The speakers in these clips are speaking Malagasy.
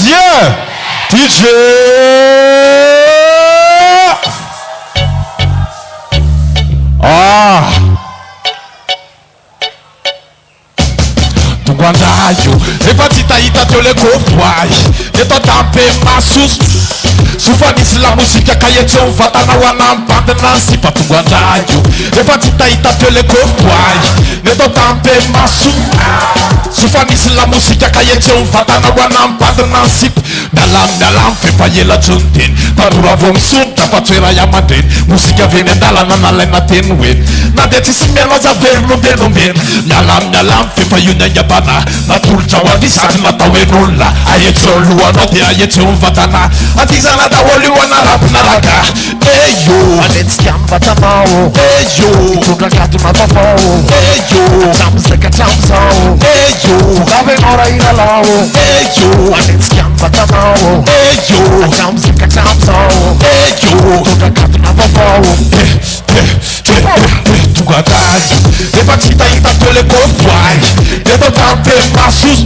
Yeah! DJ! Ah! Tungwandayo, repatitaita tole kopwai, neto tampe masus. Sufanisi la musica kayeton fatana wanampanda nansi patungwandayo, repatitaita tole kopwai, neto tampe masus. Sufanisi la musica kayeton fatana wanampanda nansi. Dalam fepayela juntin, parura vomsun tapatwera yamaden. Musica vene dalana na lena tenwen, na detisi menos averno denomen. Dalam fepayuna yabana, na tulcha wadisat na tawenulla. Ayetso luanote ayetson fatana, atizana da woli wana rap naraka. Eyo, Anetskiam batamao. eyo, Tuna katu na tofao. eyo, Chamseka chamsao. eyo, Gabe nora ina lao. eyo, Anetskiam batamao. eyo, Chamseka chamsao. eyo. Tuna katu na tofao. Tungadayo, repatitaita tole kopwai, neto tampe masus.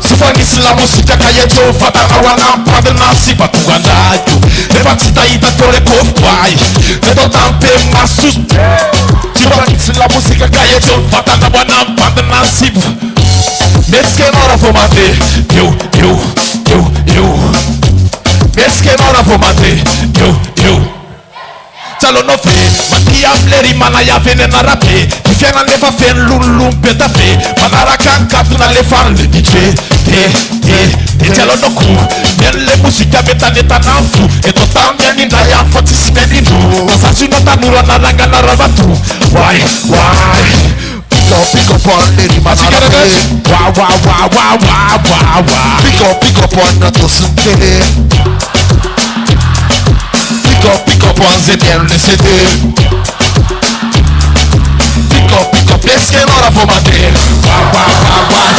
Sufanisi la musica kayeton fatana wanampanda nansi patungadayo, repatitaita tole kopwai, neto tampe masus. Sufanisi la musica kayeton fatana wanampanda nansi. Meske nora fomate, yo. Meske nora fomate, yo. Talo no fe, mati amleri mana ya vene na rape. Kifiana lefa fen lulum petape. Manara kan katuna lefan le DJ. Talo no ku, men le musika beta neta nanfu. Eto tamya ni na ya fatis meninu. Nasasu nota nura na ranga na rabatu. Why? Pick up on lady man. Wow. Pick up on nato suntele. Pick up on ZL CD. Pick up, eske nora fomate.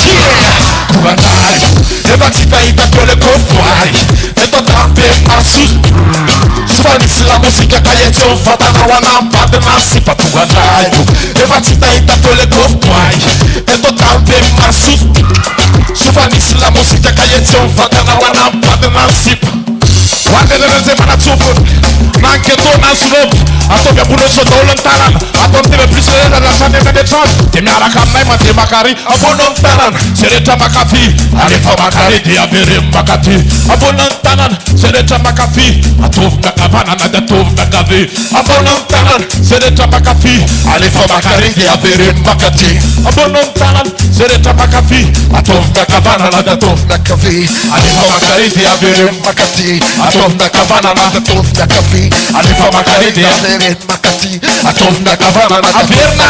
Yeah. Kubandayo, repatitaita tole kopwai, neto tampe masus. Sufanisi la musica kayeton fatana wanampanda nansi patungadayo, repatitaita tole kopwai, neto tampe masus. Sufanisi la musica kayeton fatana wanampanda nansi. Wandereze manatsufu, nanketo nansulopu. Atobia bunoso dolan tanan, aton tebe prisere la sane medetron. Temiara kamnai mate makari, abonon tanan, sereta makafi. Alifa makari di abere makati. Abonon tanan, sereta makafi. Atov nakavana na datov nakavi. Abonon tanan, sereta makafi. Alifa makari di abere makati. Abonon tanan, sereta makafi. Atov nakavana na datov nakavi. Alifa makari di abere makati. Atov nakavana na datov nakavi. Alifa makari di abere Makati, atovna kavana na taverna.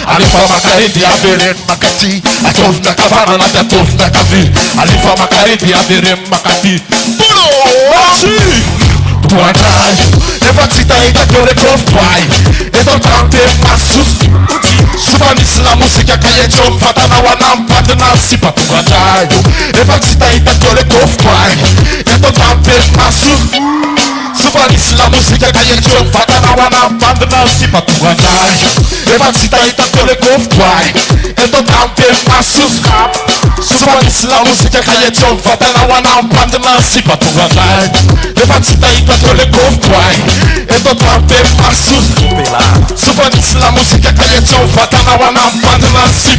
Alifa makaridi abere makati. Atovna kavana na tatovna kavi. Alifa makaridi abere makati. Pulo! Masi! Tuandayo, repatitaita tole kopwai, neto tampe masus. Sufanisi la musica kayeton fatana wanampanda nansi patungadayo, repatitaita tole kopwai, neto tampe masus. Sufanisi la musica kayeton fatana wanampanda nansi patungadayo, repatitaita tole kopwai, neto tampe masus. Sufanisi la musica kayeton fatana wanampanda nansi patungadayo, repatitaita tole kopwai, neto tampe masus. Sufanisi la musica kayeton fatana wanampanda nansi.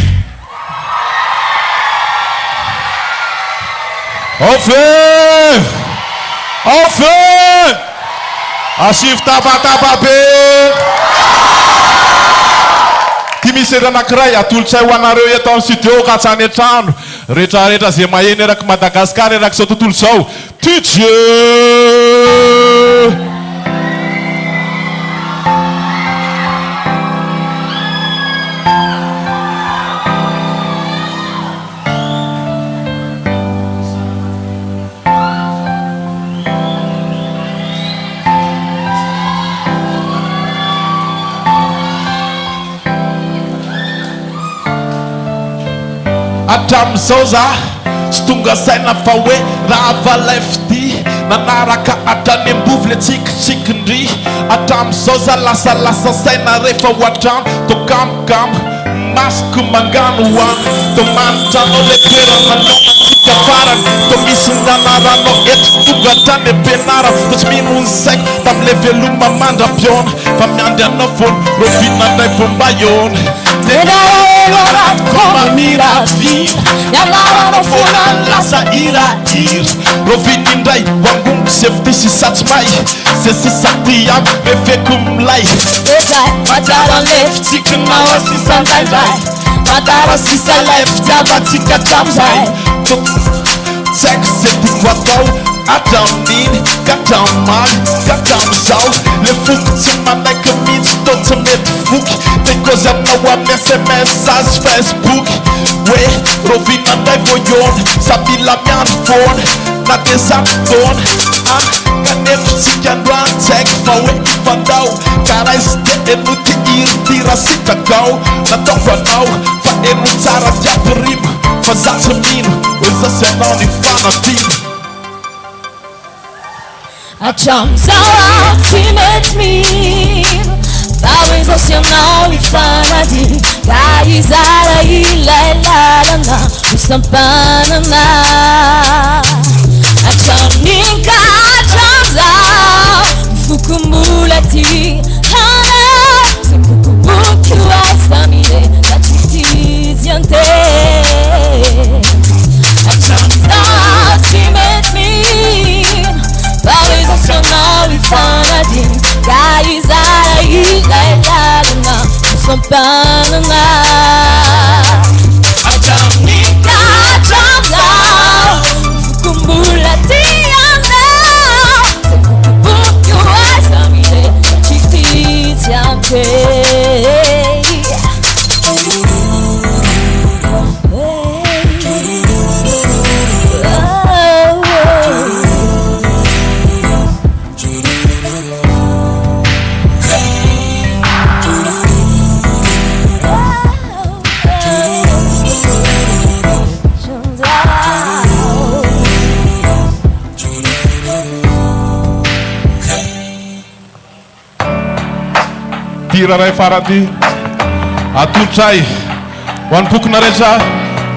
Enfin! Asif tababe. Timisera nakray atolotsay hoanareo eto amin'ny studio katsany an-trano. Rehetrarehetra zay maheno eraky Madagasikara eraky zao tontolo zao. DJ! Atam'izao za tsy tonga saina fa hoe raha valefty nanaraka atrany ambovy le tsikitsikindry. Atam'izao za lasalasa saina rehefa hoatrano tokamokamo masoko mangano hoany tomanitranao le toerana naomatsika farany to misy ndana penara Fosy mino saiko tamile veloma mandra-piona Fa miandiana foana rovinandray bomba iona Mamiravi Yalara fona lasa ira-ira Roviny indray wangongo sefty sy satsomay Sesy saty aby mefeko milay Matara lefitsika nawa sisa ndraindray Matara sisa lefitiavatsika tramizay Tsaiko ze tiako atao atramin'iny katramimaly katramizao Le foko tsy manaiky mihitsy to tsy mety voky Tekozy aminao amin'ny SMS azy Facebook Hoe rovinandray vo iona Samila miandro foana na de zato taona Kanefitsika androany tsy haiko fa hoe ifandao Karaha izy de eno ty iritira sitragao Nataoko anao fa eno tsara tiapirimo Fa za tsy mino hoe zasy anao ny fanatino Hatramizao tsy mety mino Fa hoe zasy anao ny fanatino Ka izara ilay lalana Hosampanana Hatramin'iny ka hatramizao Mifokombola ty hana Sy mikokoboky oasa mire Da tsy tizy ante Hatramizao tsy mety mino Fa hoe zasy anao ny fanatino Ka izara ilay lalana Hosampanana Hatramin'iny ka hatramizao Mifokombola ty hana Sy mikokoboky oasa mire Da tsy tizy ante Tira ray farany atotray ho an'ny pokona rehetra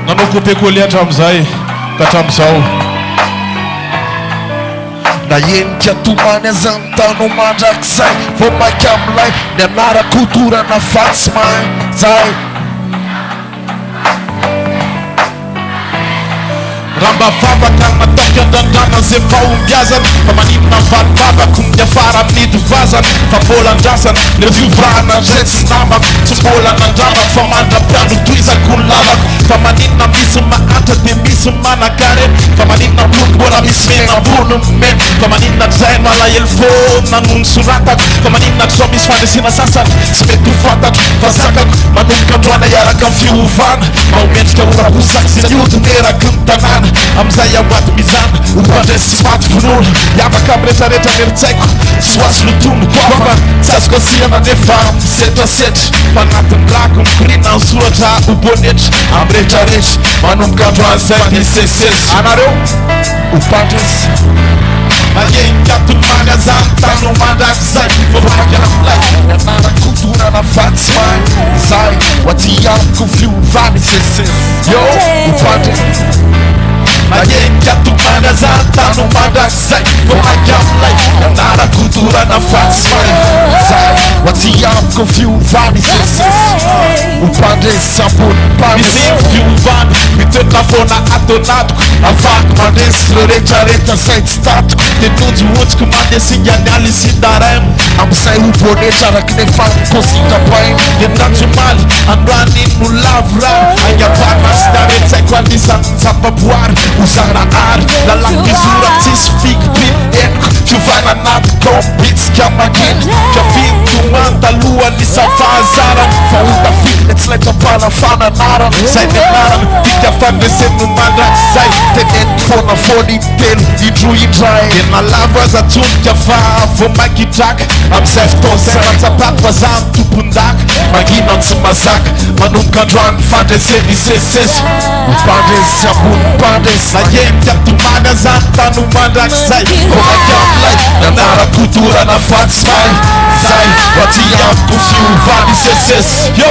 nanao kopekoly hatramizay ka hatramizao Na endrika tomany azany tano mandrakizay Vao maika amilay ny anarako dorana fatsy mazay Ramba vavaka nataoko andrandrana zay fahombiazana Fa maninona valivavako miafara midy vazana Fa mbola andrasana le fiovrahana ndray tsy namako Tsy mbola nandramako fa mandra-piano toizako ny lalako Fa maninona misy mahantra de misy manakare Fa maninona bloko mbola misy mena ambony mena Fa maninona dray malahelo fô nanony soratako Fa maninona trao misy fandresina sasany tsy mety ho fantatro Fa zakako manomboka androana iaraka amin'ny fiovana Mba homendrika oraposaka sy niodineraky ny tanàna Amizay aoady mizana Hompandresy sy maty vonola Iavaka amretraretra neritsaiko Tsy hoazy lotono Kofa tsy azoko asiana nefa misetrasetra Fa anatin'ny rako mikirina ny soratra hobonetra Amretraretra manomboka androany zay misesesy Anareo Hompandresy Mayenka tomany azany tano mandrakizay Vovaka amilay Anarako dorana fatsy mazay Ho aty amiko fiovany sesesy Yo, hompandresy Mayenka tomany azany tano mandrakizay Vovaka amilay anarako dorana fatsy mazay Ho aty amiko fiovany sesesy Hompandresy ambony mpandresy Misy fiovany mitoetra foana atonatoko Afako mandresy Re retraretra zay tsy tatoko De tonjo otsiko mandeha singany sindaremo Amizay hobonetra araky nefa konsitrapainy De tranjomaly androany no lavora Angavana sy naretsaiko anisan'ny zavaboary Ozara ary lalako izora tsisy fikitry eniko Fiovana anaty bitsika makiny Fiafintomany talohany isafahazarany Fa hotafikiny tsy laitra mpanafananarana Zay ny anarana tika fandreseno mandrakizay Tenenty foana fony telo indro indray De nalavo aza tsondrika fa vo makitraka Amizay fotoana zay ratsapaty fa za mitompondaka Magnina tsy mazaka manomboka androany fandreseny sesesy Mpandresy ambony mpandresy Mayenka tomany azany tano mandrakizay Vovaka amilay nanarako dorana fatsy zay Aty amiko fiovany sesesy Yo!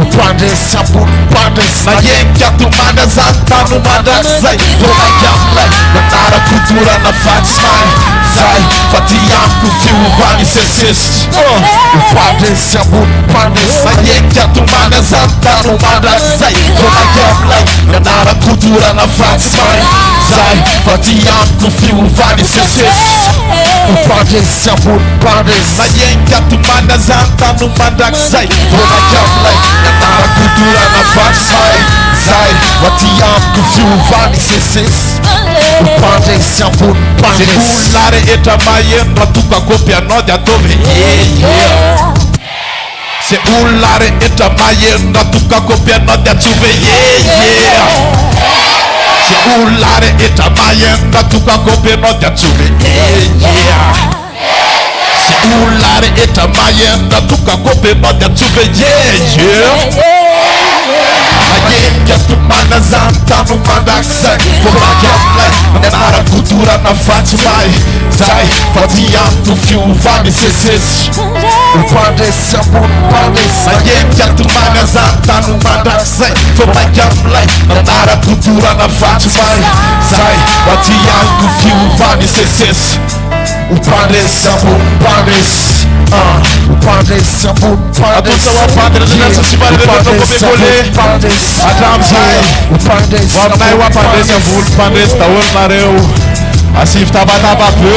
Mpandresy ambony mpandresy Mayenka tomany azany tano mandrakizay Vovaka amilay nanarako dorana fatsy zay fa ty amiko fiovany sesesy Upandesy ambony mpandesy magnenty atomana zany tano mandrakizay vonaky amilay nanara-kodorana fatsymay zay fa ty amiko fiovany sesesy Upandesy ambony mpandesy magnenty atomana zany tano mandrakizay vonaky amilay nanara-kodorana fatsymay zay fa ty amiko fiovany sesesy Upandesy ambony Zay mpandesy olona rehetra maheno raha tokakopy anao de ataovy Zay olona rehetra maheno raha tokakopy anao de atsove Zay olona rehetra maheno raha tokakopy anao de atsove Zay olona rehetra maheno raha tokakopy anao de atsove Magnenty atomana zany tano mandrakizay vonaky amilay nanara-kodorana fatsymay zay fa ty amiko fiovany sesesy Upandesy ambony mpandesy magnenty atomana zany tano mandrakizay vonaky amilay nanara-kodorana fatsymay zay fa ty amiko fiovany sesesy Upandesy ambony mpandesy Upandesy ambony mpandesy Atao wapandre zinasa sibarele toko bebole Atramzay Wapnay wapandresy ambony mpandresy daholo nareo asivy tabataba be